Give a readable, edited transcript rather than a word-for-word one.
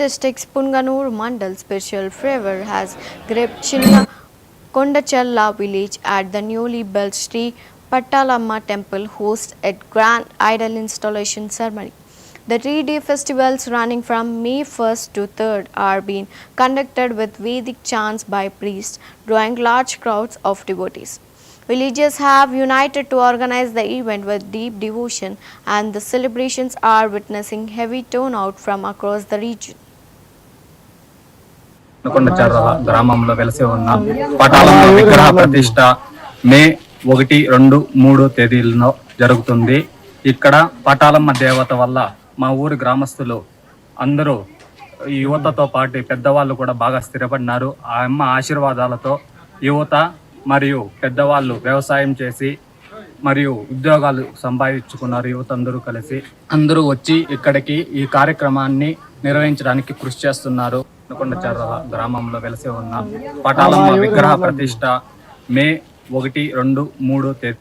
District's Punganur Mandal special fervor has gripped Chinna Kondachalla village at the newly built Sri Pattalamma temple hosts a grand idol installation ceremony. The 3-day festivals running from May 1st to 3rd are being conducted with Vedic chants by priests, drawing large crowds of devotees. Villagers have united to organize the event with deep devotion, and the celebrations are witnessing heavy turnout from across the region. కొండచర్ల గ్రామంలో వెలసి ఉన్న పటాలమ్మ విగ్రహ ప్రతిష్ట మే 1, 2, 3 తేదీలలో జరుగుతుంది. ఇక్కడ పటాలమ్మ దేవత వల్ల మా ఊరి గ్రామస్తులు అందరూ యువతతో పాటు పెద్దవాళ్ళు కూడా బాగా స్థిరపడినారు. ఆ అమ్మ ఆశీర్వాదాలతో యువత మరియు పెద్దవాళ్ళు వ్యవసాయం చేసి మరియు ఉద్యోగాలు సంపాదించుకున్నారు. యువత అందరూ వచ్చి ఇక్కడికి ఈ కార్యక్రమాన్ని నిర్వహించడానికి కృషి చేస్తున్నారు. కొండచర్ల గ్రామంలో వెలసి ఉన్న పటాలమ్మ విగ్రహ ప్రతిష్ట మే 1, 2, 3 తేదీ